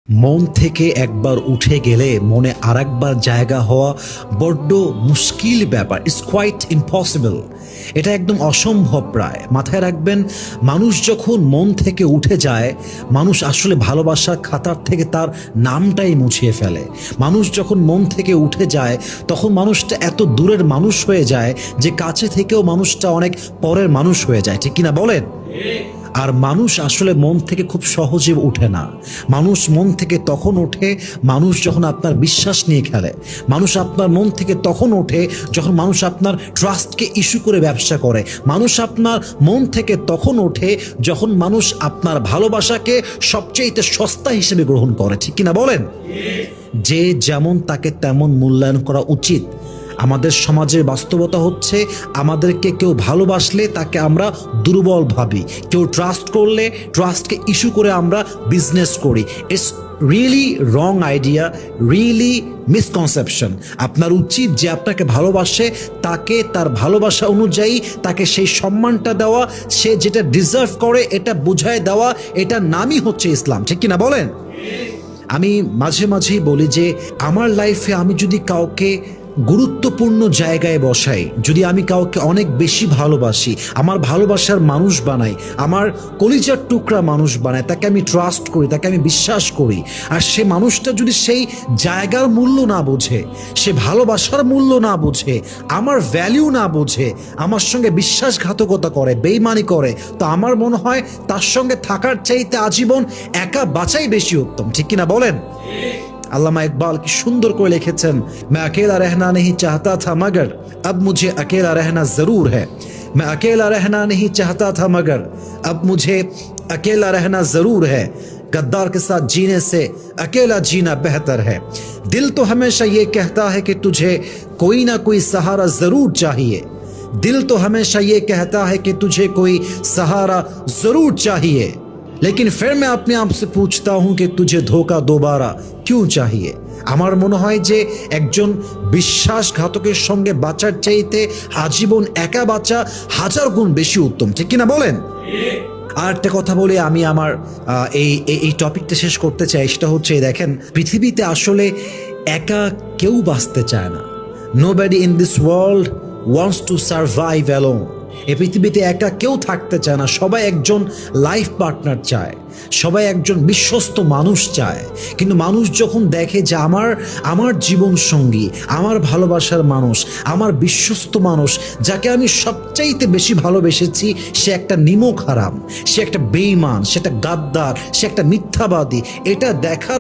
মন থেকে একবার উঠে গেলে মনে আরেকবার জায়গা হওয়া বড্ড মুশকিল ব্যাপার। It's quite impossible. এটা একদম অসম্ভব প্রায়। মাথায় রাখবেন, মানুষ যখন মন থেকে উঠে যায়, মানুষ আসলে ভালোবাসার খাতার থেকে তার নামটাই মুছিয়ে ফেলে। মানুষ যখন মন থেকে উঠে যায়, তখন মানুষটা এত দূরের মানুষ হয়ে যায় যে কাছে থেকেও মানুষটা অনেক পরের মানুষ হয়ে যায়। ঠিক কিনা বলেন? আর মানুষ আসলে মন থেকে খুব সহজে ওঠে না। মানুষ মন থেকে তখন ওঠে মানুষ যখন আপনার বিশ্বাস নিয়ে খেলে। মানুষ আপনার মন থেকে তখন ওঠে যখন মানুষ আপনার ট্রাস্টকে ইস্যু করে ব্যবসা করে। মানুষ আপনার মন থেকে তখন ওঠে যখন মানুষ আপনার ভালোবাসাকে সবচেয়ে সস্তা হিসেবে গ্রহণ করে। ঠিক কিনা বলেন? যে যেমন তাকে তেমন মূল্যায়ন করা উচিত। আমাদের সমাজের বাস্তবতা হচ্ছে, আমাদেরকে কেউ ভালোবাসলে তাকে আমরা দুর্বল ভাবি, কেউ ট্রাস্ট করলে ট্রাস্টকে ইস্যু করে আমরা বিজনেস করি। It's really wrong idea, really misconception. আপনার উচিত যে আপনাকে ভালোবাসে তাকে তার ভালোবাসা অনুযায়ী তাকে সেই সম্মানটা দেওয়া, সে যেটা ডিজার্ভ করে এটা বুঝায় দেওয়া। এটার নামই হচ্ছে ইসলাম। ঠিক কিনা বলেন? আমি মাঝে মাঝেই বলি যে আমার লাইফে আমি যদি কাউকে গুরুত্বপূর্ণ জায়গায় বসাই, যদি আমি কাউকে অনেক বেশি ভালোবাসি, আমার ভালোবাসার মানুষ বানাই, আমার কলিজার টুকরা মানুষ বানাই, তাকে আমি ট্রাস্ট করি, তাকে আমি বিশ্বাস করি, আর সে মানুষটা যদি সেই জায়গার মূল্য না বোঝে, সে ভালোবাসার মূল্য না বোঝে, আমার ভ্যালিউ না বোঝে, আমার সঙ্গে বিশ্বাসঘাতকতা করে, বেইমানি করে, তো আমার মনে হয় তার সঙ্গে থাকার চাইতে আজীবন একা বাঁচাই বেশি উত্তম। ঠিক কিনা বলেন? अल्लामा इकबाल की सुंदर को लिखेছেন, मैं अकेला रहना नहीं चाहता था मगर अब मुझे अकेला रहना ज़रूर है। मैं अकेला रहना नहीं चाहता था मगर अब मुझे अकेला रहना ज़रूर है। गद्दार के साथ जीने से अकेला जीना बेहतर है। दिल तो हमेशा ये कहता है कि तुझे कोई ना कोई सहारा ज़रूर चाहिए। दिल तो हमेशा ये कहता है कि तुझे कोई सहारा ज़रूर चाहिए, लेकिन फिर मैं अपने आप से पूछता हूं कि तुझे धोखा दोबारा क्यों चाहिए। আমার মনে হয় যে একজন বিশ্বাসঘাতকের সঙ্গে বাঁচার চাইতে আজীবন একা বাঁচা হাজার গুণ বেশি উত্তম। ঠিক কিনা বলেন? আর একটা কথা বলে আমি আমার এই টপিকটা শেষ করতে চাই। সেটা হচ্ছে, দেখেন, পৃথিবীতে আসলে একা কেউ বাঁচতে চায় না। Nobody in this world wants to survive alone. এই পৃথিবীতে একা কেউ থাকতে চায় না। সবাই একজন লাইফ পার্টনার চায়, সবাই একজন বিশ্বস্ত মানুষ চায়। কিন্তু মানুষ যখন দেখে যে আমার জীবন সঙ্গী, আমার ভালোবাসার মানুষ, আমার বিশ্বস্ত মানুষ, যাকে আমি সবচাইতে বেশি ভালোবেসেছি, সে একটা নিমক হারাম, সে একটা বেঈমান, সে একটা গাদ্দার, সে একটা মিথ্যাবাদী, এটা দেখা